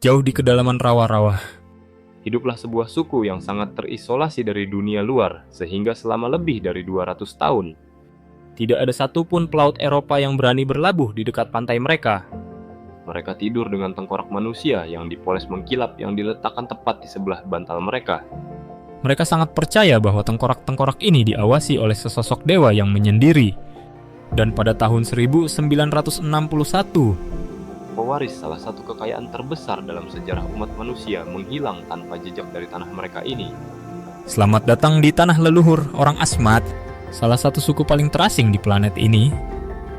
jauh di kedalaman rawa-rawa. Hiduplah sebuah suku yang sangat terisolasi dari dunia luar, sehingga selama lebih dari 200 tahun. Tidak ada satupun pelaut Eropa yang berani berlabuh di dekat pantai mereka. Mereka tidur dengan tengkorak manusia yang dipoles mengkilap yang diletakkan tepat di sebelah bantal mereka. Mereka sangat percaya bahwa tengkorak-tengkorak ini diawasi oleh sesosok dewa yang menyendiri. Dan pada tahun 1961, pewaris salah satu kekayaan terbesar dalam sejarah umat manusia menghilang tanpa jejak dari tanah mereka ini. Selamat datang di tanah leluhur orang Asmat, salah satu suku paling terasing di planet ini.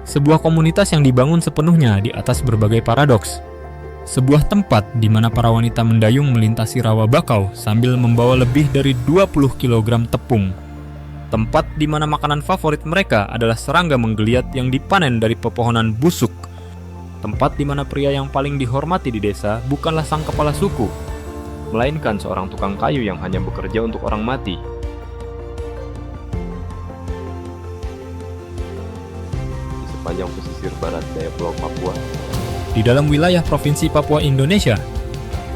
Sebuah komunitas yang dibangun sepenuhnya di atas berbagai paradoks. Sebuah tempat di mana para wanita mendayung melintasi rawa bakau sambil membawa lebih dari 20 kg tepung. Tempat di mana makanan favorit mereka adalah serangga menggeliat yang dipanen dari pepohonan busuk. Tempat di mana pria yang paling dihormati di desa bukanlah sang kepala suku, melainkan seorang tukang kayu yang hanya bekerja untuk orang mati. Di sepanjang pesisir barat daya Pulau Papua, di dalam wilayah Provinsi Papua Indonesia,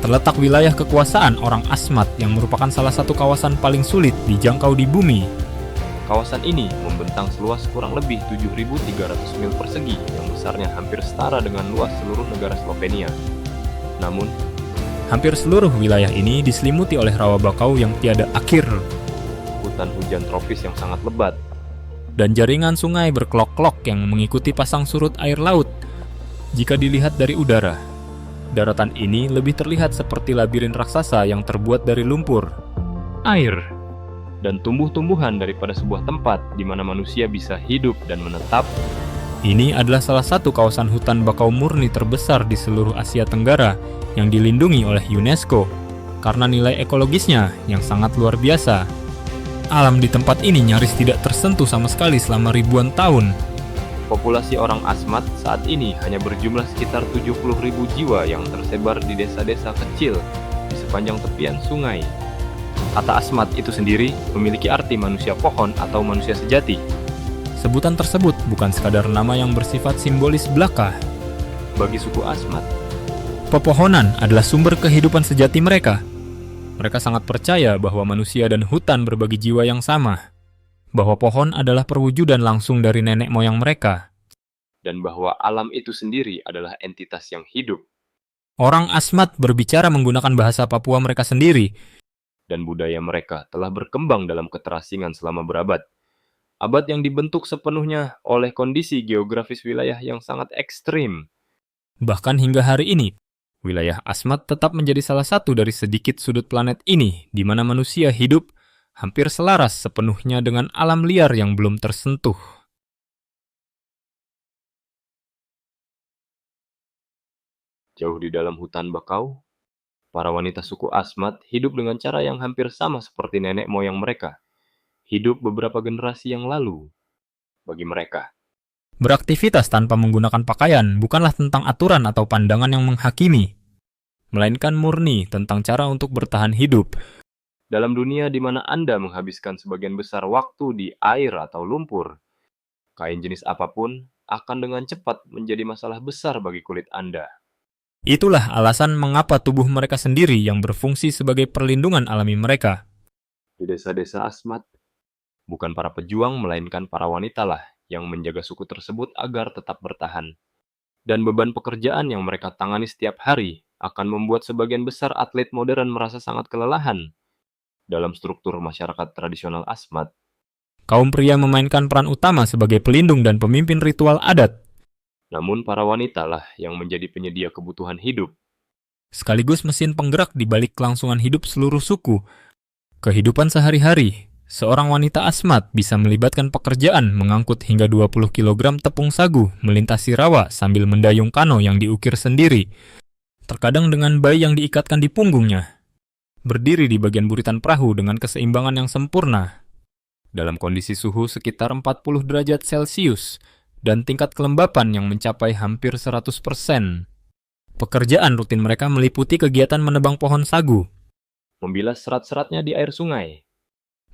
terletak wilayah kekuasaan orang Asmat yang merupakan salah satu kawasan paling sulit dijangkau di bumi. Kawasan ini membentang seluas kurang lebih 7.300 mil persegi yang besarnya hampir setara dengan luas seluruh negara Slovenia. Namun, hampir seluruh wilayah ini diselimuti oleh rawa bakau yang tiada akhir, hutan hujan tropis yang sangat lebat, dan jaringan sungai berkelok-kelok yang mengikuti pasang surut air laut. Jika dilihat dari udara, daratan ini lebih terlihat seperti labirin raksasa yang terbuat dari lumpur, air, dan tumbuh-tumbuhan daripada sebuah tempat di mana manusia bisa hidup dan menetap. Ini adalah salah satu kawasan hutan bakau murni terbesar di seluruh Asia Tenggara yang dilindungi oleh UNESCO karena nilai ekologisnya yang sangat luar biasa. Alam di tempat ini nyaris tidak tersentuh sama sekali selama ribuan tahun. Populasi orang Asmat saat ini hanya berjumlah sekitar 70.000 jiwa yang tersebar di desa-desa kecil di sepanjang tepian sungai. Kata Asmat itu sendiri memiliki arti manusia pohon atau manusia sejati. Sebutan tersebut bukan sekadar nama yang bersifat simbolis belaka. Bagi suku Asmat, pepohonan adalah sumber kehidupan sejati mereka. Mereka sangat percaya bahwa manusia dan hutan berbagi jiwa yang sama, bahwa pohon adalah perwujudan langsung dari nenek moyang mereka, dan bahwa alam itu sendiri adalah entitas yang hidup. Orang Asmat berbicara menggunakan bahasa Papua mereka sendiri, dan budaya mereka telah berkembang dalam keterasingan selama berabad. Abad yang dibentuk sepenuhnya oleh kondisi geografis wilayah yang sangat ekstrim. Bahkan hingga hari ini, wilayah Asmat tetap menjadi salah satu dari sedikit sudut planet ini di mana manusia hidup hampir selaras sepenuhnya dengan alam liar yang belum tersentuh. Jauh di dalam hutan bakau, para wanita suku Asmat hidup dengan cara yang hampir sama seperti nenek moyang mereka. Hidup beberapa generasi yang lalu. Bagi mereka, beraktivitas tanpa menggunakan pakaian bukanlah tentang aturan atau pandangan yang menghakimi, melainkan murni tentang cara untuk bertahan hidup. Dalam dunia di mana Anda menghabiskan sebagian besar waktu di air atau lumpur, kain jenis apapun akan dengan cepat menjadi masalah besar bagi kulit Anda. Itulah alasan mengapa tubuh mereka sendiri yang berfungsi sebagai perlindungan alami mereka. Di desa-desa Asmat, bukan para pejuang melainkan para wanita lah yang menjaga suku tersebut agar tetap bertahan. Dan beban pekerjaan yang mereka tangani setiap hari akan membuat sebagian besar atlet modern merasa sangat kelelahan. Dalam struktur masyarakat tradisional Asmat, kaum pria memainkan peran utama sebagai pelindung dan pemimpin ritual adat. Namun para wanita lah yang menjadi penyedia kebutuhan hidup. Sekaligus mesin penggerak di balik kelangsungan hidup seluruh suku. Kehidupan sehari-hari, seorang wanita Asmat bisa melibatkan pekerjaan mengangkut hingga 20 kg tepung sagu melintasi rawa sambil mendayung kano yang diukir sendiri. Terkadang dengan bayi yang diikatkan di punggungnya. Berdiri di bagian buritan perahu dengan keseimbangan yang sempurna. Dalam kondisi suhu sekitar 40 derajat Celcius dan tingkat kelembapan yang mencapai hampir 100%. Pekerjaan rutin mereka meliputi kegiatan menebang pohon sagu, membilas serat-seratnya di air sungai,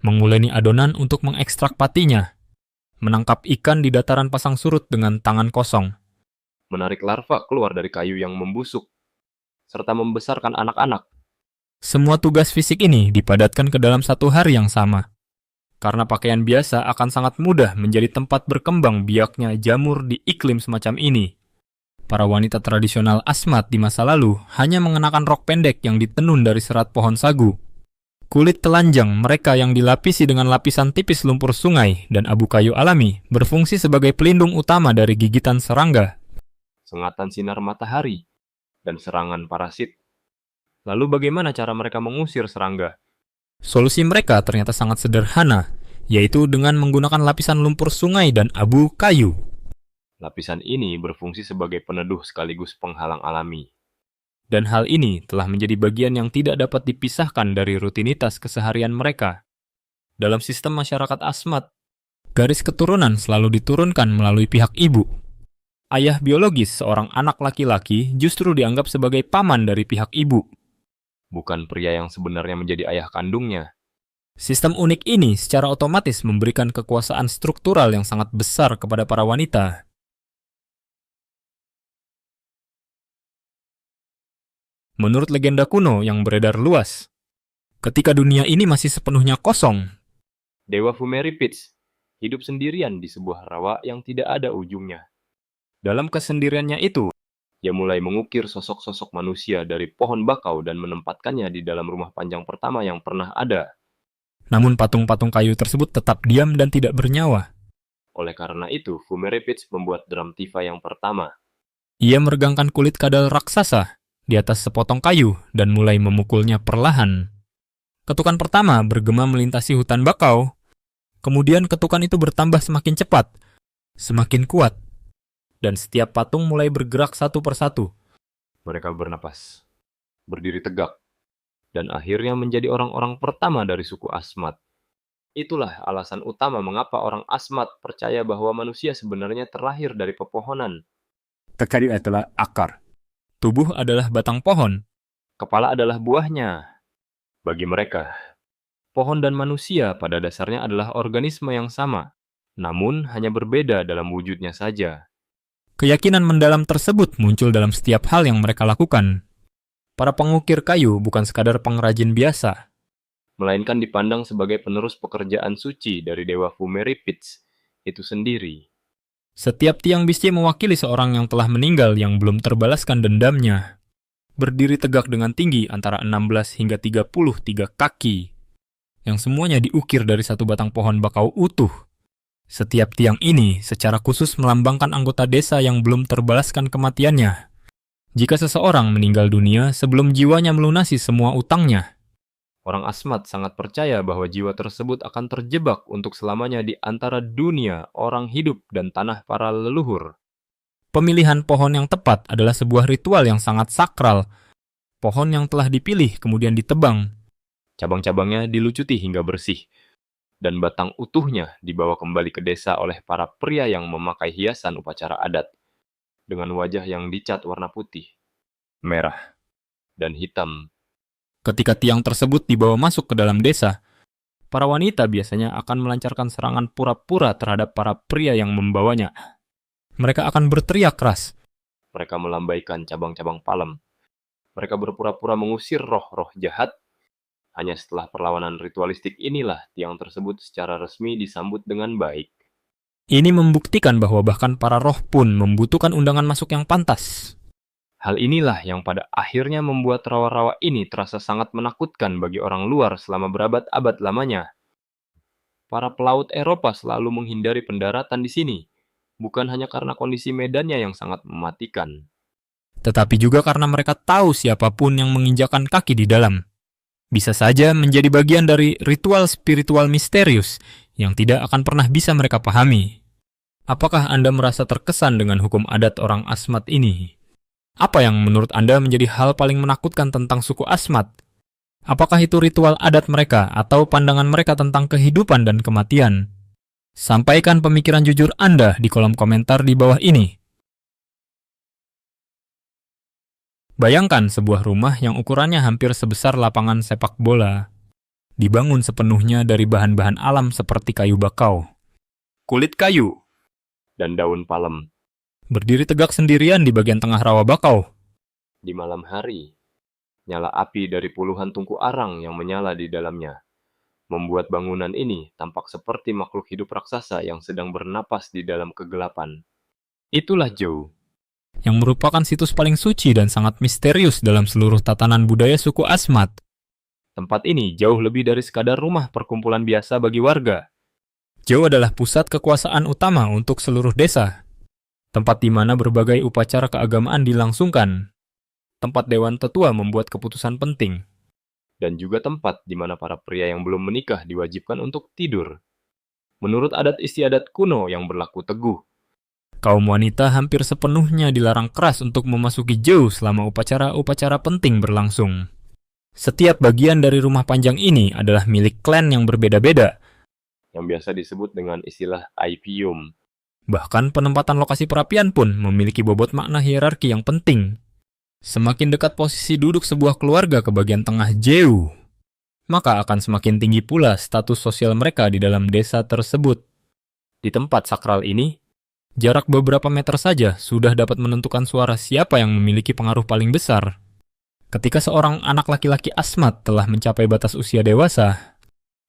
menguleni adonan untuk mengekstrak patinya, menangkap ikan di dataran pasang surut dengan tangan kosong, menarik larva keluar dari kayu yang membusuk, serta membesarkan anak-anak. Semua tugas fisik ini dipadatkan ke dalam satu hari yang sama. Karena pakaian biasa akan sangat mudah menjadi tempat berkembang biaknya jamur di iklim semacam ini. Para wanita tradisional Asmat di masa lalu hanya mengenakan rok pendek yang ditenun dari serat pohon sagu. Kulit telanjang mereka yang dilapisi dengan lapisan tipis lumpur sungai dan abu kayu alami berfungsi sebagai pelindung utama dari gigitan serangga, Sengatan sinar matahari, dan serangan parasit. Lalu bagaimana cara mereka mengusir serangga? Solusi mereka ternyata sangat sederhana, yaitu dengan menggunakan lapisan lumpur sungai dan abu kayu. Lapisan ini berfungsi sebagai peneduh sekaligus penghalang alami. Dan hal ini telah menjadi bagian yang tidak dapat dipisahkan dari rutinitas keseharian mereka. Dalam sistem masyarakat Asmat, garis keturunan selalu diturunkan melalui pihak ibu. Ayah biologis seorang anak laki-laki justru dianggap sebagai paman dari pihak ibu. Bukan pria yang sebenarnya menjadi ayah kandungnya. Sistem unik ini secara otomatis memberikan kekuasaan struktural yang sangat besar kepada para wanita. Menurut legenda kuno yang beredar luas, ketika dunia ini masih sepenuhnya kosong, Dewa Fumeripits hidup sendirian di sebuah rawa yang tidak ada ujungnya. Dalam kesendiriannya itu, dia mulai mengukir sosok-sosok manusia dari pohon bakau dan menempatkannya di dalam rumah panjang pertama yang pernah ada. namun patung-patung kayu tersebut tetap diam dan tidak bernyawa. Oleh karena itu, Fumeripits membuat drum tifa yang pertama. Ia meregangkan kulit kadal raksasa di atas sepotong kayu dan mulai memukulnya perlahan. Ketukan pertama bergema melintasi hutan bakau. Kemudian ketukan itu bertambah semakin cepat, semakin kuat, dan setiap patung mulai bergerak satu persatu. Mereka bernapas, berdiri tegak, dan akhirnya menjadi orang-orang pertama dari suku Asmat. Itulah alasan utama mengapa orang Asmat percaya bahwa manusia sebenarnya terlahir dari pepohonan. Kayu adalah akar. Tubuh adalah batang pohon. Kepala adalah buahnya. Bagi mereka, pohon dan manusia pada dasarnya adalah organisme yang sama, namun hanya berbeda dalam wujudnya saja. Keyakinan mendalam tersebut muncul dalam setiap hal yang mereka lakukan. Para pengukir kayu bukan sekadar pengrajin biasa, Melainkan dipandang sebagai penerus pekerjaan suci dari Dewa Fumeripits itu sendiri. Setiap tiang besi mewakili seorang yang telah meninggal yang belum terbalaskan dendamnya. Berdiri tegak dengan tinggi antara 16 hingga 33 kaki, yang semuanya diukir dari satu batang pohon bakau utuh. Setiap tiang ini secara khusus melambangkan anggota desa yang belum terbalaskan kematiannya. Jika seseorang meninggal dunia sebelum jiwanya melunasi semua utangnya, Orang Asmat sangat percaya bahwa jiwa tersebut akan terjebak untuk selamanya di antara dunia, orang hidup, dan tanah para leluhur. pemilihan pohon yang tepat adalah sebuah ritual yang sangat sakral. Pohon yang telah dipilih kemudian ditebang. Cabang-cabangnya dilucuti hingga bersih, dan batang utuhnya dibawa kembali ke desa oleh para pria yang memakai hiasan upacara adat, dengan wajah yang dicat warna putih, merah, dan hitam. Ketika tiang tersebut dibawa masuk ke dalam desa, para wanita biasanya akan melancarkan serangan pura-pura terhadap para pria yang membawanya. Mereka akan berteriak keras. Mereka melambaikan cabang-cabang palem. Mereka berpura-pura mengusir roh-roh jahat. Hanya setelah perlawanan ritualistik inilah tiang tersebut secara resmi disambut dengan baik. Ini membuktikan bahwa bahkan para roh pun membutuhkan undangan masuk yang pantas. Hal inilah yang pada akhirnya membuat rawa-rawa ini terasa sangat menakutkan bagi orang luar selama berabad-abad lamanya. Para pelaut Eropa selalu menghindari pendaratan di sini, bukan hanya karena kondisi medannya yang sangat mematikan, Tetapi juga karena mereka tahu siapapun yang menginjakan kaki di dalam bisa saja menjadi bagian dari ritual spiritual misterius yang tidak akan pernah bisa mereka pahami. Apakah Anda merasa terkesan dengan hukum adat orang Asmat ini? Apa yang menurut Anda menjadi hal paling menakutkan tentang suku Asmat? Apakah itu ritual adat mereka atau pandangan mereka tentang kehidupan dan kematian? Sampaikan pemikiran jujur Anda di kolom komentar di bawah ini. Bayangkan sebuah rumah yang ukurannya hampir sebesar lapangan sepak bola, dibangun sepenuhnya dari bahan-bahan alam seperti kayu bakau, kulit kayu, dan daun palem. berdiri tegak sendirian di bagian tengah rawa bakau. Di malam hari, Nyala api dari puluhan tungku arang yang menyala di dalamnya, membuat bangunan ini tampak seperti makhluk hidup raksasa yang sedang bernapas di dalam kegelapan. Itulah Zhou, yang merupakan situs paling suci dan sangat misterius dalam seluruh tatanan budaya suku Asmat. Tempat ini jauh lebih dari sekadar rumah perkumpulan biasa bagi warga. Zhou adalah pusat kekuasaan utama untuk seluruh desa, tempat di mana berbagai upacara keagamaan dilangsungkan, tempat dewan tetua membuat keputusan penting, Dan juga tempat di mana para pria yang belum menikah diwajibkan untuk tidur. Menurut adat istiadat kuno yang berlaku teguh, kaum wanita hampir sepenuhnya dilarang keras untuk memasuki Zhou selama upacara-upacara penting berlangsung. Setiap bagian dari rumah panjang ini adalah milik klan yang berbeda-beda. yang biasa disebut dengan istilah Aipium. Bahkan penempatan lokasi perapian pun memiliki bobot makna hierarki yang penting. Semakin dekat posisi duduk sebuah keluarga ke bagian tengah Zhou, maka akan semakin tinggi pula status sosial mereka di dalam desa tersebut. Di tempat sakral ini, jarak beberapa meter saja sudah dapat menentukan suara siapa yang memiliki pengaruh paling besar. Ketika seorang anak laki-laki Asmat telah mencapai batas usia dewasa,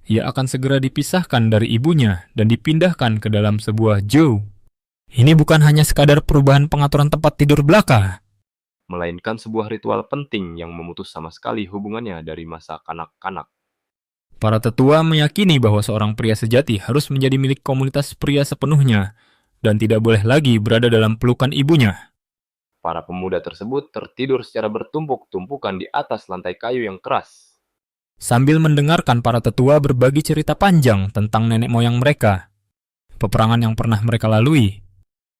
ia akan segera dipisahkan dari ibunya dan dipindahkan ke dalam sebuah Zhou. Ini bukan hanya sekadar perubahan pengaturan tempat tidur belaka, Melainkan sebuah ritual penting yang memutus sama sekali hubungannya dari masa kanak-kanak. para tetua meyakini bahwa seorang pria sejati harus menjadi milik komunitas pria sepenuhnya dan tidak boleh lagi berada dalam pelukan ibunya. Para pemuda tersebut tertidur secara bertumpuk-tumpukan di atas lantai kayu yang keras. Sambil mendengarkan para tetua berbagi cerita panjang tentang nenek moyang mereka, peperangan yang pernah mereka lalui,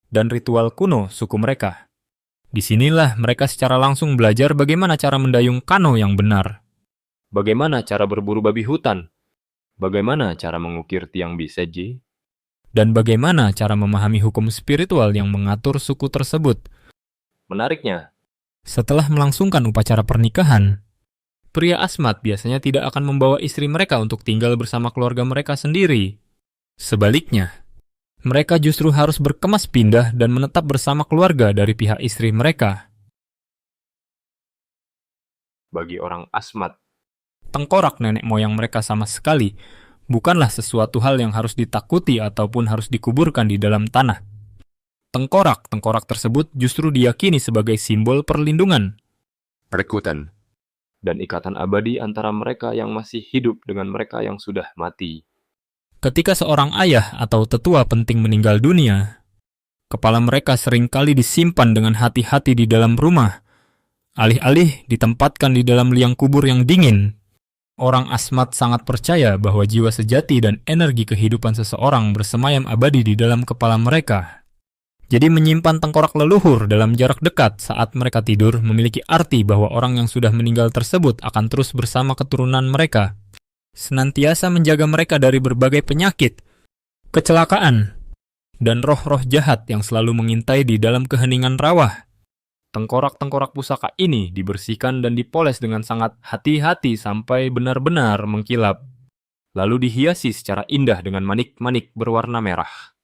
dan ritual kuno suku mereka. Disinilah mereka secara langsung belajar bagaimana cara mendayung kano yang benar, Bagaimana cara berburu babi hutan? Bagaimana cara mengukir tiang biseji? dan bagaimana cara memahami hukum spiritual yang mengatur suku tersebut. Menariknya, Setelah melangsungkan upacara pernikahan, pria Asmat biasanya tidak akan membawa istri mereka untuk tinggal bersama keluarga mereka sendiri. Sebaliknya, mereka justru harus berkemas pindah dan menetap bersama keluarga dari pihak istri mereka. bagi orang Asmat, Tengkorak nenek moyang mereka sama sekali bukanlah sesuatu hal yang harus ditakuti ataupun harus dikuburkan di dalam tanah. Tengkorak-tengkorak tersebut justru diyakini sebagai simbol perlindungan, perkutan, dan ikatan abadi antara mereka yang masih hidup dengan mereka yang sudah mati. ketika seorang ayah atau tetua penting meninggal dunia, kepala mereka seringkali disimpan dengan hati-hati di dalam rumah, alih-alih ditempatkan di dalam liang kubur yang dingin. Orang Asmat sangat percaya bahwa jiwa sejati dan energi kehidupan seseorang bersemayam abadi di dalam kepala mereka. Jadi menyimpan tengkorak leluhur dalam jarak dekat saat mereka tidur memiliki arti bahwa orang yang sudah meninggal tersebut akan terus bersama keturunan mereka, senantiasa menjaga mereka dari berbagai penyakit, kecelakaan, dan roh-roh jahat yang selalu mengintai di dalam keheningan rawa. Tengkorak-tengkorak pusaka ini dibersihkan dan dipoles dengan sangat hati-hati sampai benar-benar mengkilap, lalu dihiasi secara indah dengan manik-manik berwarna merah,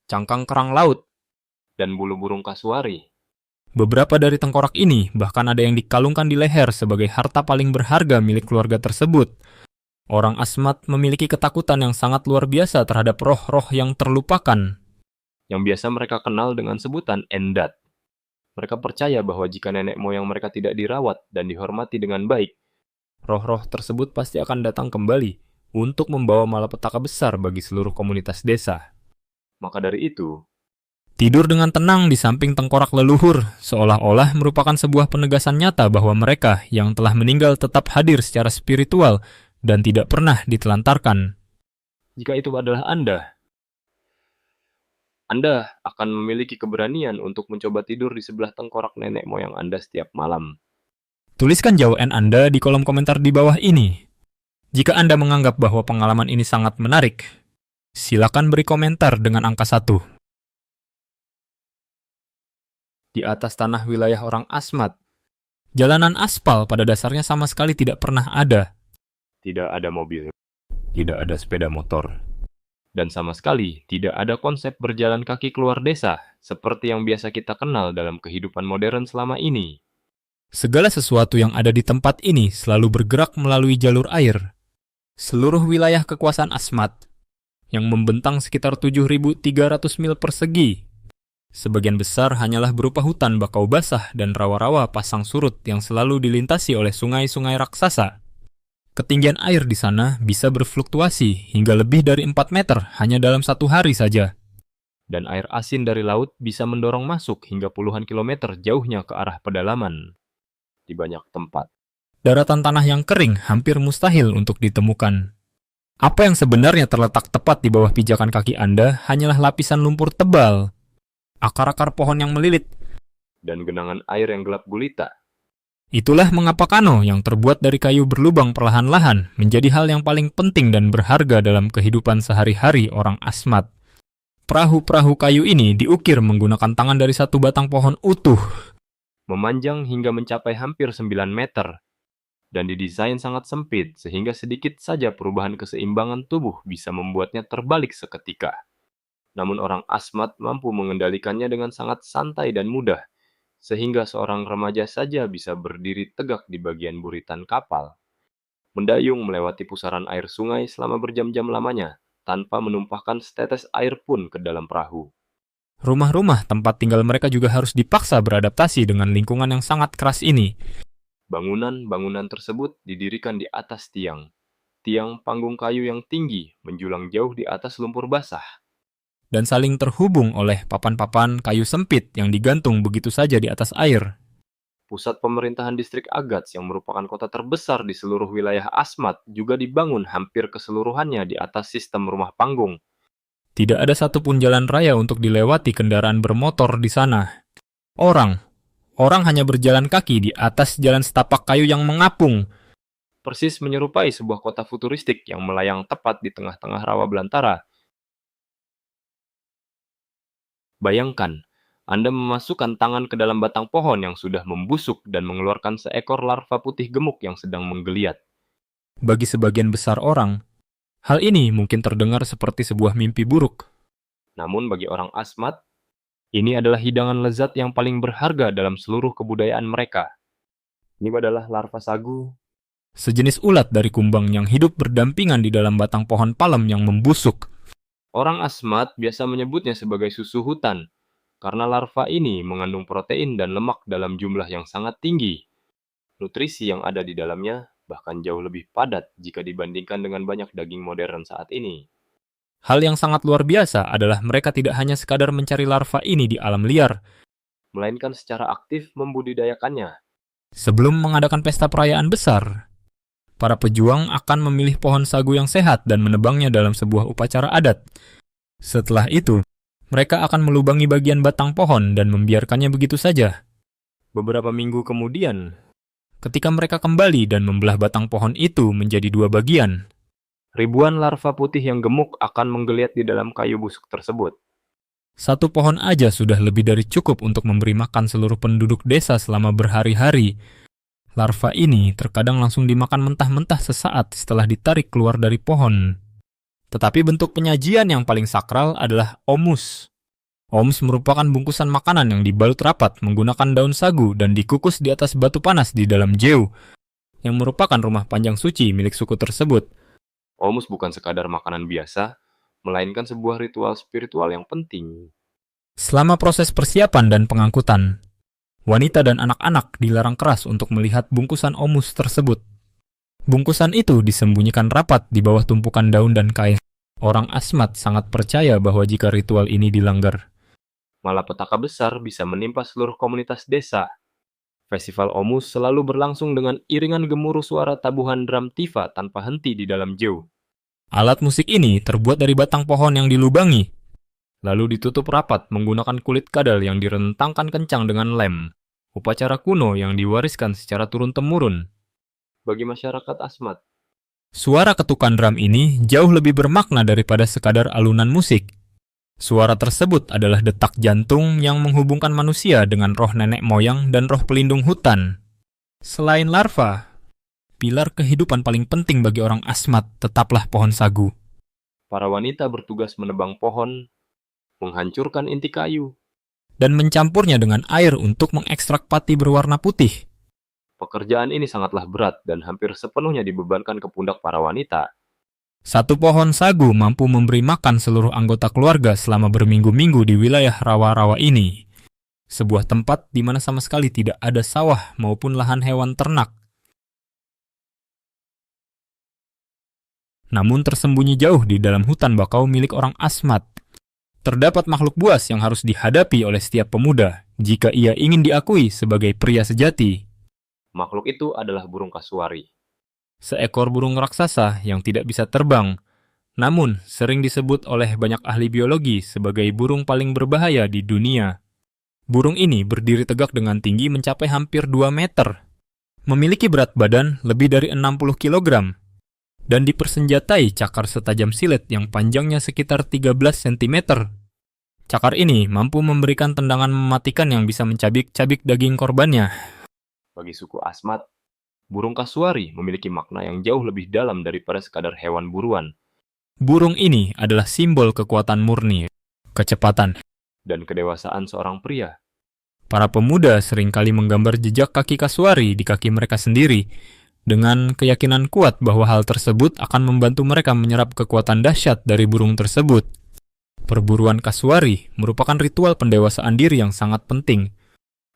cangkang kerang laut, Dan bulu burung kasuari. Beberapa dari tengkorak ini bahkan ada yang dikalungkan di leher sebagai harta paling berharga milik keluarga tersebut. Orang Asmat memiliki ketakutan yang sangat luar biasa terhadap roh-roh yang terlupakan. Yang biasa mereka kenal dengan sebutan Endat. Mereka percaya bahwa jika nenek moyang mereka tidak dirawat dan dihormati dengan baik, Roh-roh tersebut pasti akan datang kembali untuk membawa malapetaka besar bagi seluruh komunitas desa. maka dari itu, Tidur dengan tenang di samping tengkorak leluhur seolah-olah merupakan sebuah penegasan nyata bahwa mereka yang telah meninggal tetap hadir secara spiritual dan tidak pernah ditelantarkan. jika itu adalah Anda akan memiliki keberanian untuk mencoba tidur di sebelah tengkorak nenek moyang Anda setiap malam. Tuliskan jawaban Anda di kolom komentar di bawah ini. Jika Anda menganggap bahwa pengalaman ini sangat menarik, silakan beri komentar dengan angka 1. Di atas tanah wilayah orang Asmat, jalanan aspal pada dasarnya sama sekali tidak pernah ada. Tidak ada mobil, Tidak ada sepeda motor. dan sama sekali tidak ada konsep berjalan kaki keluar desa seperti yang biasa kita kenal dalam kehidupan modern selama ini. Segala sesuatu yang ada di tempat ini selalu bergerak melalui jalur air. Seluruh wilayah kekuasaan Asmat, yang membentang sekitar 7.300 mil persegi, sebagian besar hanyalah berupa hutan bakau basah dan rawa-rawa pasang surut yang selalu dilintasi oleh sungai-sungai raksasa. Ketinggian air di sana bisa berfluktuasi hingga lebih dari 4 meter hanya dalam satu hari saja. Dan air asin dari laut bisa mendorong masuk hingga puluhan kilometer jauhnya ke arah pedalaman. Di banyak tempat, Daratan tanah yang kering hampir mustahil untuk ditemukan. Apa yang sebenarnya terletak tepat di bawah pijakan kaki Anda hanyalah lapisan lumpur tebal, akar-akar pohon yang melilit. dan genangan air yang gelap gulita. Itulah mengapa kano yang terbuat dari kayu berlubang perlahan-lahan menjadi hal yang paling penting dan berharga dalam kehidupan sehari-hari orang Asmat. Perahu-perahu kayu ini diukir menggunakan tangan dari satu batang pohon utuh. Memanjang hingga mencapai hampir 9 meter, dan didesain sangat sempit sehingga sedikit saja perubahan keseimbangan tubuh bisa membuatnya terbalik seketika. Namun orang Asmat mampu mengendalikannya dengan sangat santai dan mudah, sehingga seorang remaja saja bisa berdiri tegak di bagian buritan kapal, mendayung melewati pusaran air sungai selama berjam-jam lamanya, tanpa menumpahkan setetes air pun ke dalam perahu. Rumah-rumah tempat tinggal mereka juga harus dipaksa beradaptasi dengan lingkungan yang sangat keras ini. Bangunan-bangunan tersebut didirikan di atas tiang panggung kayu yang tinggi menjulang jauh di atas lumpur basah. Dan saling terhubung oleh papan-papan kayu sempit yang digantung begitu saja di atas air. Pusat pemerintahan distrik Agats yang merupakan kota terbesar di seluruh wilayah Asmat juga dibangun hampir keseluruhannya di atas sistem rumah panggung. Tidak ada satupun jalan raya untuk dilewati kendaraan bermotor di sana. Orang hanya berjalan kaki di atas jalan setapak kayu yang mengapung. Persis menyerupai sebuah kota futuristik yang melayang tepat di tengah-tengah rawa belantara. Bayangkan, Anda memasukkan tangan ke dalam batang pohon yang sudah membusuk dan mengeluarkan seekor larva putih gemuk yang sedang menggeliat. Bagi sebagian besar orang, hal ini mungkin terdengar seperti sebuah mimpi buruk. Namun bagi orang Asmat, ini adalah hidangan lezat yang paling berharga dalam seluruh kebudayaan mereka. Ini adalah larva sagu, Sejenis ulat dari kumbang yang hidup berdampingan di dalam batang pohon palem yang membusuk. orang Asmat biasa menyebutnya sebagai susu hutan, karena larva ini mengandung protein dan lemak dalam jumlah yang sangat tinggi. Nutrisi yang ada di dalamnya bahkan jauh lebih padat jika dibandingkan dengan banyak daging modern saat ini. Hal yang sangat luar biasa adalah mereka tidak hanya sekadar mencari larva ini di alam liar. Melainkan secara aktif membudidayakannya. Sebelum mengadakan pesta perayaan besar, para pejuang akan memilih pohon sagu yang sehat dan menebangnya dalam sebuah upacara adat. Setelah itu, mereka akan melubangi bagian batang pohon dan membiarkannya begitu saja. Beberapa minggu kemudian, Ketika mereka kembali dan membelah batang pohon itu menjadi dua bagian, ribuan larva putih yang gemuk akan menggeliat di dalam kayu busuk tersebut. satu pohon aja sudah lebih dari cukup untuk memberi makan seluruh penduduk desa selama berhari-hari. Larva ini terkadang langsung dimakan mentah-mentah sesaat setelah ditarik keluar dari pohon. Tetapi bentuk penyajian yang paling sakral adalah omus. Omus merupakan bungkusan makanan yang dibalut rapat menggunakan daun sagu dan dikukus di atas batu panas di dalam jeu, yang merupakan rumah panjang suci milik suku tersebut. Omus bukan sekadar makanan biasa, melainkan sebuah ritual spiritual yang penting. Selama proses persiapan dan pengangkutan, wanita dan anak-anak dilarang keras untuk melihat bungkusan omus tersebut. Bungkusan itu disembunyikan rapat di bawah tumpukan daun dan kain. Orang Asmat sangat percaya bahwa jika ritual ini dilanggar, Malapetaka besar bisa menimpa seluruh komunitas desa. Festival Omus selalu berlangsung dengan iringan gemuruh suara tabuhan drum tifa tanpa henti di dalam jeu. alat musik ini terbuat dari batang pohon yang dilubangi, lalu ditutup rapat menggunakan kulit kadal yang direntangkan kencang dengan lem. Upacara kuno yang diwariskan secara turun-temurun. Bagi masyarakat Asmat, Suara ketukan drum ini jauh lebih bermakna daripada sekadar alunan musik. Suara tersebut adalah detak jantung yang menghubungkan manusia dengan roh nenek moyang dan roh pelindung hutan. Selain larva, pilar kehidupan paling penting bagi orang Asmat tetaplah pohon sagu. para wanita bertugas menebang pohon, menghancurkan inti kayu, Dan mencampurnya dengan air untuk mengekstrak pati berwarna putih. Pekerjaan ini sangatlah berat dan hampir sepenuhnya dibebankan ke pundak para wanita. Satu pohon sagu mampu memberi makan seluruh anggota keluarga selama berminggu-minggu di wilayah rawa-rawa ini. Sebuah tempat di mana sama sekali tidak ada sawah maupun lahan hewan ternak. Namun tersembunyi jauh di dalam hutan bakau milik orang Asmat, terdapat makhluk buas yang harus dihadapi oleh setiap pemuda jika ia ingin diakui sebagai pria sejati. Makhluk itu adalah burung kasuari. Seekor burung raksasa yang tidak bisa terbang, namun sering disebut oleh banyak ahli biologi sebagai burung paling berbahaya di dunia. Burung ini berdiri tegak dengan tinggi mencapai hampir 2 meter, memiliki berat badan lebih dari 60 kg, dan dipersenjatai cakar setajam silet yang panjangnya sekitar 13 cm. Cakar ini mampu memberikan tendangan mematikan yang bisa mencabik-cabik daging korbannya. Bagi suku Asmat, burung kasuari memiliki makna yang jauh lebih dalam daripada sekadar hewan buruan. Burung ini adalah simbol kekuatan murni, kecepatan, dan kedewasaan seorang pria. Para pemuda seringkali menggambar jejak kaki kasuari di kaki mereka sendiri, dengan keyakinan kuat bahwa hal tersebut akan membantu mereka menyerap kekuatan dahsyat dari burung tersebut. Perburuan kasuari merupakan ritual pendewasaan diri yang sangat penting.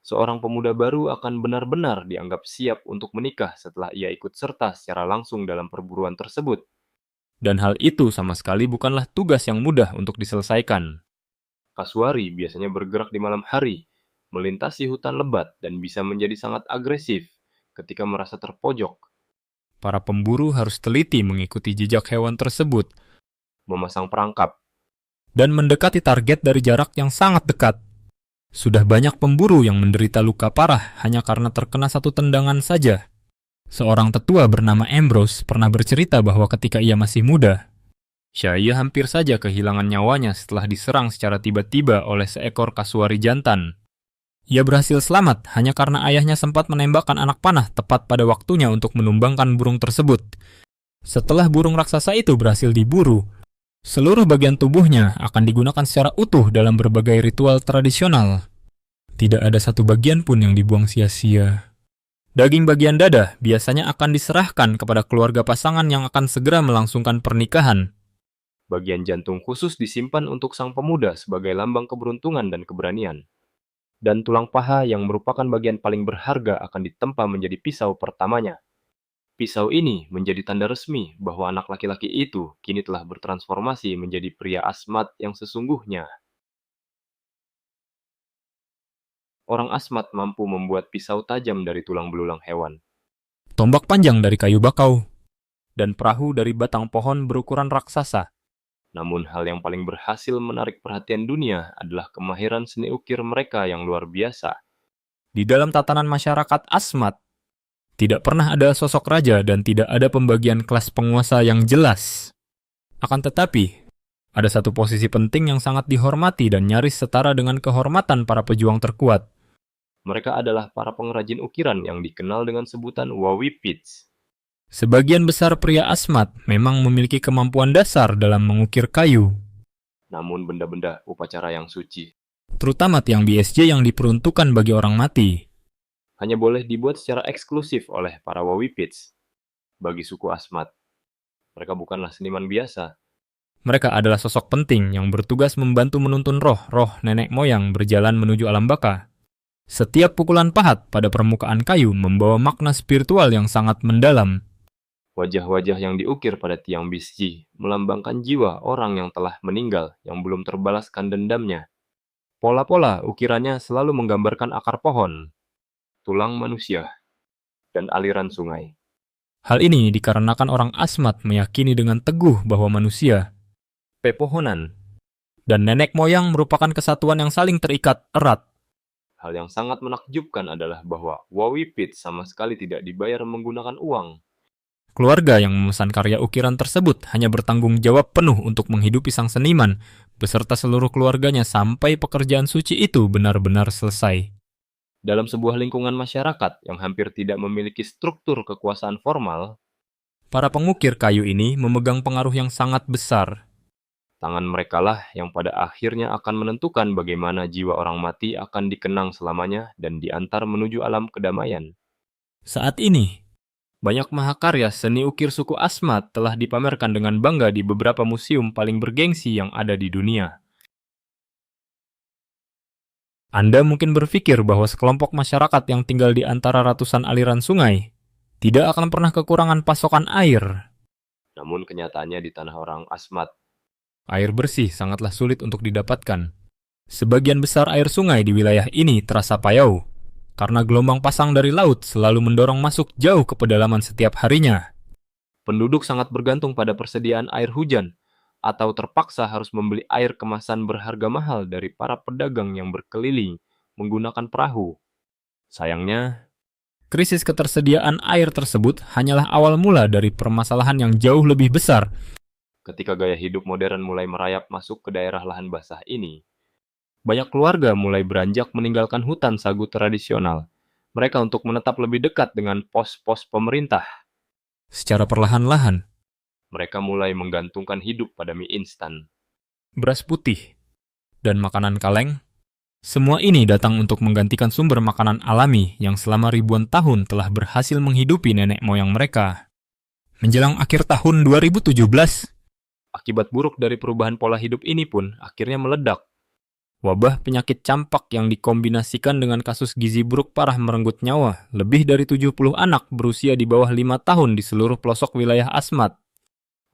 Seorang pemuda baru akan benar-benar dianggap siap untuk menikah setelah ia ikut serta secara langsung dalam perburuan tersebut. Dan hal itu sama sekali bukanlah tugas yang mudah untuk diselesaikan. Kasuari biasanya bergerak di malam hari, melintasi hutan lebat dan bisa menjadi sangat agresif ketika merasa terpojok. Para pemburu harus teliti mengikuti jejak hewan tersebut, memasang perangkap, dan mendekati target dari jarak yang sangat dekat. Sudah banyak pemburu yang menderita luka parah hanya karena terkena satu tendangan saja. Seorang tetua bernama Ambrose pernah bercerita bahwa ketika ia masih muda, ia hampir saja kehilangan nyawanya setelah diserang secara tiba-tiba oleh seekor kasuari jantan. Ia berhasil selamat hanya karena ayahnya sempat menembakkan anak panah tepat pada waktunya untuk menumbangkan burung tersebut. Setelah burung raksasa itu berhasil diburu, seluruh bagian tubuhnya akan digunakan secara utuh dalam berbagai ritual tradisional. Tidak ada satu bagian pun yang dibuang sia-sia. Daging bagian dada biasanya akan diserahkan kepada keluarga pasangan yang akan segera melangsungkan pernikahan. Bagian jantung khusus disimpan untuk sang pemuda sebagai lambang keberuntungan dan keberanian. Dan tulang paha yang merupakan bagian paling berharga akan ditempa menjadi pisau pertamanya. Pisau ini menjadi tanda resmi bahwa anak laki-laki itu kini telah bertransformasi menjadi pria Asmat yang sesungguhnya. Orang Asmat mampu membuat pisau tajam dari tulang belulang hewan, tombak panjang dari kayu bakau, dan perahu dari batang pohon berukuran raksasa. Namun hal yang paling berhasil menarik perhatian dunia adalah kemahiran seni ukir mereka yang luar biasa. Di dalam tatanan masyarakat Asmat, tidak pernah ada sosok raja dan tidak ada pembagian kelas penguasa yang jelas. Akan tetapi, ada satu posisi penting yang sangat dihormati dan nyaris setara dengan kehormatan para pejuang terkuat. Mereka adalah para pengrajin ukiran yang dikenal dengan sebutan Wawipits. Sebagian besar pria Asmat memang memiliki kemampuan dasar dalam mengukir kayu. Namun benda-benda upacara yang suci, terutama tiang BSJ yang diperuntukkan bagi orang mati, hanya boleh dibuat secara eksklusif oleh para Wawipits. Bagi suku Asmat, mereka bukanlah seniman biasa. Mereka adalah sosok penting yang bertugas membantu menuntun roh nenek moyang berjalan menuju alam baka. Setiap pukulan pahat pada permukaan kayu membawa makna spiritual yang sangat mendalam. Wajah-wajah yang diukir pada tiang BSJ melambangkan jiwa orang yang telah meninggal yang belum terbalaskan dendamnya. Pola-pola ukirannya selalu menggambarkan akar pohon, tulang manusia, dan aliran sungai. Hal ini dikarenakan orang Asmat meyakini dengan teguh bahwa manusia, pepohonan, dan nenek moyang merupakan kesatuan yang saling terikat erat. Hal yang sangat menakjubkan adalah bahwa Wawipits sama sekali tidak dibayar menggunakan uang. Keluarga yang memesan karya ukiran tersebut hanya bertanggung jawab penuh untuk menghidupi sang seniman beserta seluruh keluarganya sampai pekerjaan suci itu benar-benar selesai. Dalam sebuah lingkungan masyarakat yang hampir tidak memiliki struktur kekuasaan formal, para pengukir kayu ini memegang pengaruh yang sangat besar. Tangan merekalah yang pada akhirnya akan menentukan bagaimana jiwa orang mati akan dikenang selamanya dan diantar menuju alam kedamaian. Saat ini, banyak mahakarya seni ukir suku Asmat telah dipamerkan dengan bangga di beberapa museum paling bergengsi yang ada di dunia. Anda mungkin berpikir bahwa sekelompok masyarakat yang tinggal di antara ratusan aliran sungai tidak akan pernah kekurangan pasokan air. Namun kenyataannya di tanah orang Asmat, Air bersih sangatlah sulit untuk didapatkan. Sebagian besar air sungai di wilayah ini terasa payau, karena gelombang pasang dari laut selalu mendorong masuk jauh ke pedalaman setiap harinya. penduduk sangat bergantung pada persediaan air hujan, atau terpaksa harus membeli air kemasan berharga mahal dari para pedagang yang berkeliling menggunakan perahu. Sayangnya, Krisis ketersediaan air tersebut hanyalah awal mula dari permasalahan yang jauh lebih besar. ketika gaya hidup modern mulai merayap masuk ke daerah lahan basah ini, banyak keluarga mulai beranjak meninggalkan hutan sagu tradisional mereka untuk menetap lebih dekat dengan pos-pos pemerintah. Secara perlahan-lahan, Mereka mulai menggantungkan hidup pada mie instan. beras putih dan makanan kaleng, semua ini datang untuk menggantikan sumber makanan alami yang selama ribuan tahun telah berhasil menghidupi nenek moyang mereka. Menjelang akhir tahun 2017, Akibat buruk dari perubahan pola hidup ini pun akhirnya meledak. wabah penyakit campak yang dikombinasikan dengan kasus gizi buruk parah merenggut nyawa lebih dari 70 anak berusia di bawah 5 tahun di seluruh pelosok wilayah Asmat.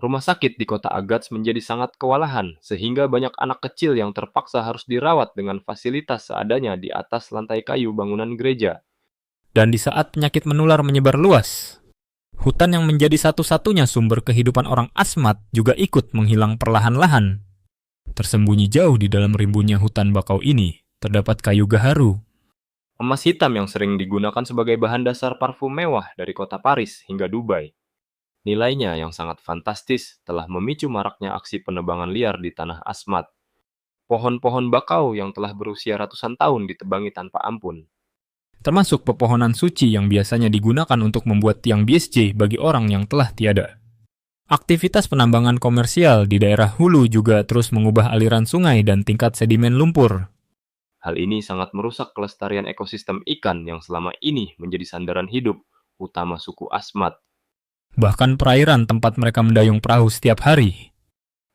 Rumah sakit di kota Agats menjadi sangat kewalahan, sehingga banyak anak kecil yang terpaksa harus dirawat dengan fasilitas seadanya di atas lantai kayu bangunan gereja. Dan di saat penyakit menular menyebar luas, hutan yang menjadi satu-satunya sumber kehidupan orang Asmat juga ikut menghilang perlahan-lahan. Tersembunyi jauh di dalam rimbunnya hutan bakau ini, terdapat kayu gaharu. Emas hitam yang sering digunakan sebagai bahan dasar parfum mewah dari kota Paris hingga Dubai. Nilainya yang sangat fantastis telah memicu maraknya aksi penebangan liar di tanah Asmat. Pohon-pohon bakau yang telah berusia ratusan tahun ditebangi tanpa ampun. Termasuk pepohonan suci yang biasanya digunakan untuk membuat tiang BSJ bagi orang yang telah tiada. Aktivitas penambangan komersial di daerah hulu juga terus mengubah aliran sungai dan tingkat sedimen lumpur. Hal ini sangat merusak kelestarian ekosistem ikan yang selama ini menjadi sandaran hidup utama suku Asmat. Bahkan perairan tempat mereka mendayung perahu setiap hari,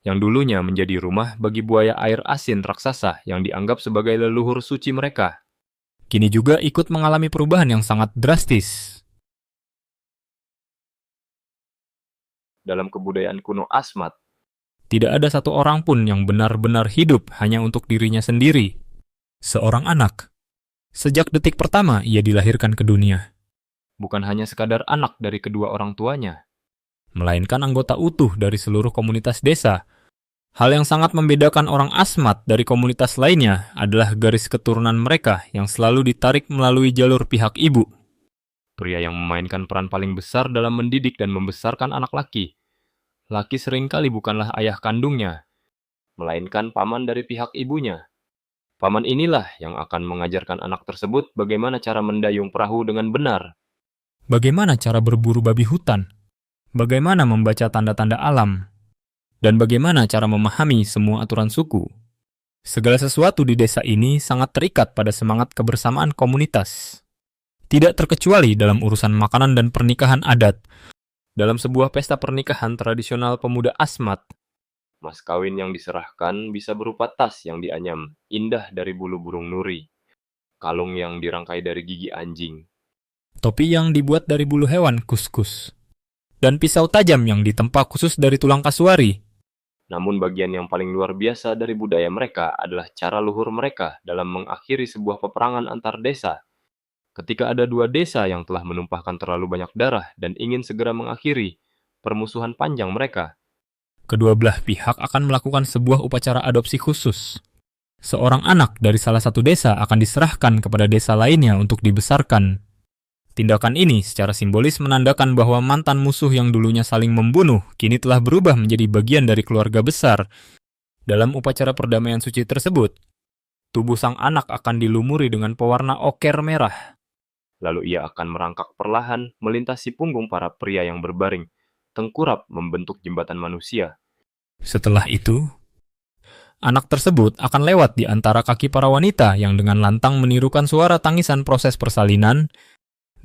yang dulunya menjadi rumah bagi buaya air asin raksasa yang dianggap sebagai leluhur suci mereka, kini juga ikut mengalami perubahan yang sangat drastis. dalam kebudayaan kuno Asmat. Tidak ada satu orang pun yang benar-benar hidup hanya untuk dirinya sendiri. Seorang anak, sejak detik pertama ia dilahirkan ke dunia, Bukan hanya sekadar anak dari kedua orang tuanya, melainkan anggota utuh dari seluruh komunitas desa. Hal yang sangat membedakan orang Asmat dari komunitas lainnya adalah garis keturunan mereka yang selalu ditarik melalui jalur pihak ibu. pria yang memainkan peran paling besar dalam mendidik dan membesarkan anak laki. Laki seringkali bukanlah ayah kandungnya, melainkan paman dari pihak ibunya. Paman inilah yang akan mengajarkan anak tersebut bagaimana cara mendayung perahu dengan benar. Bagaimana cara berburu babi hutan? Bagaimana membaca tanda-tanda alam? Dan bagaimana cara memahami semua aturan suku? Segala sesuatu di desa ini sangat terikat pada semangat kebersamaan komunitas. Tidak terkecuali dalam urusan makanan dan pernikahan adat. Dalam sebuah pesta pernikahan tradisional pemuda Asmat, mas kawin yang diserahkan bisa berupa tas yang dianyam, indah dari bulu burung nuri, kalung yang dirangkai dari gigi anjing, Topi yang dibuat dari bulu hewan kuskus, dan pisau tajam yang ditempa khusus dari tulang kasuari. Namun bagian yang paling luar biasa dari budaya mereka adalah cara luhur mereka dalam mengakhiri sebuah peperangan antar desa. Ketika ada dua desa yang telah menumpahkan terlalu banyak darah dan ingin segera mengakhiri permusuhan panjang mereka, Kedua belah pihak akan melakukan sebuah upacara adopsi khusus. Seorang anak dari salah satu desa akan diserahkan kepada desa lainnya untuk dibesarkan. Tindakan ini secara simbolis menandakan bahwa mantan musuh yang dulunya saling membunuh kini telah berubah menjadi bagian dari keluarga besar. Dalam upacara perdamaian suci tersebut, tubuh sang anak akan dilumuri dengan pewarna oker merah. lalu ia akan merangkak perlahan melintasi punggung para pria yang berbaring, tengkurap membentuk jembatan manusia. Setelah itu, anak tersebut akan lewat di antara kaki para wanita yang dengan lantang menirukan suara tangisan proses persalinan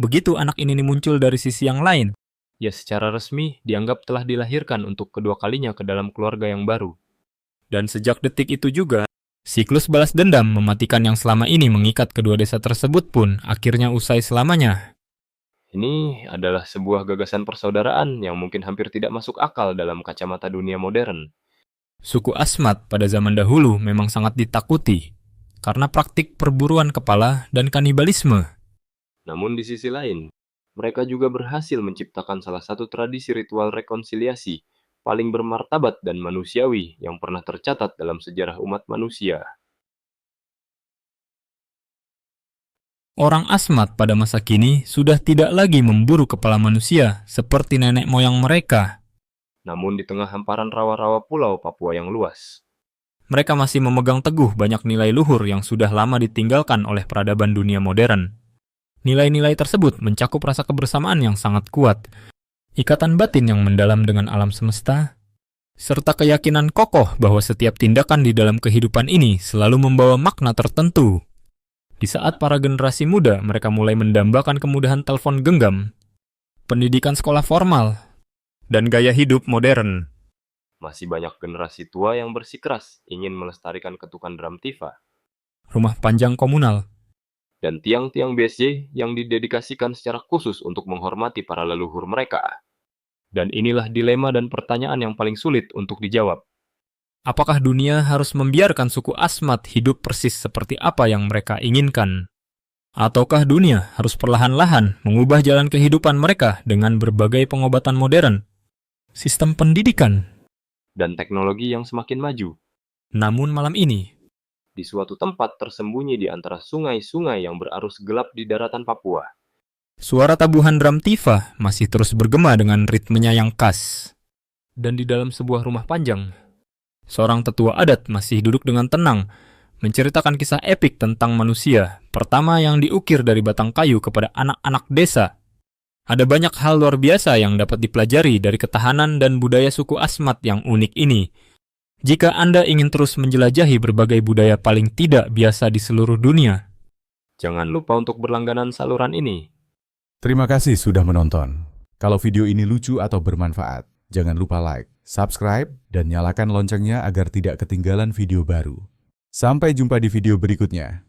Begitu anak ini muncul dari sisi yang lain, Ia secara resmi dianggap telah dilahirkan untuk kedua kalinya ke dalam keluarga yang baru. dan sejak detik itu juga, siklus balas dendam mematikan yang selama ini mengikat kedua desa tersebut pun akhirnya usai selamanya. Ini adalah sebuah gagasan persaudaraan yang mungkin hampir tidak masuk akal dalam kacamata dunia modern. Suku Asmat pada zaman dahulu memang sangat ditakuti karena praktik perburuan kepala dan kanibalisme. Namun di sisi lain, mereka juga berhasil menciptakan salah satu tradisi ritual rekonsiliasi paling bermartabat dan manusiawi yang pernah tercatat dalam sejarah umat manusia. Orang Asmat pada masa kini sudah tidak lagi memburu kepala manusia seperti nenek moyang mereka. Namun di tengah hamparan rawa-rawa pulau Papua yang luas, Mereka masih memegang teguh banyak nilai luhur yang sudah lama ditinggalkan oleh peradaban dunia modern. Nilai-nilai tersebut mencakup rasa kebersamaan yang sangat kuat, ikatan batin yang mendalam dengan alam semesta, serta keyakinan kokoh bahwa setiap tindakan di dalam kehidupan ini selalu membawa makna tertentu. Di saat para generasi muda mereka mulai mendambakan kemudahan telepon genggam, pendidikan sekolah formal, dan gaya hidup modern. masih banyak generasi tua yang bersikeras ingin melestarikan ketukan drum tifa Rumah panjang komunal, dan tiang-tiang BSJ yang didedikasikan secara khusus untuk menghormati para leluhur mereka. Dan inilah dilema dan pertanyaan yang paling sulit untuk dijawab. apakah dunia harus membiarkan suku Asmat hidup persis seperti apa yang mereka inginkan? Ataukah dunia harus perlahan-lahan mengubah jalan kehidupan mereka dengan berbagai pengobatan modern, sistem pendidikan? Dan teknologi yang semakin maju, Namun malam ini, di suatu tempat tersembunyi di antara sungai-sungai yang berarus gelap di daratan Papua, suara tabuhan drum tifa masih terus bergema dengan ritmenya yang khas. Dan di dalam sebuah rumah panjang, seorang tetua adat masih duduk dengan tenang, menceritakan kisah epik tentang manusia pertama yang diukir dari batang kayu kepada anak-anak desa. Ada banyak hal luar biasa yang dapat dipelajari dari ketahanan dan budaya suku Asmat yang unik ini. Jika Anda ingin terus menjelajahi berbagai budaya paling tidak biasa di seluruh dunia, jangan lupa untuk berlangganan saluran ini. Terima kasih sudah menonton. Kalau video ini lucu atau bermanfaat, jangan lupa like, subscribe, dan nyalakan loncengnya agar tidak ketinggalan video baru. Sampai jumpa di video berikutnya.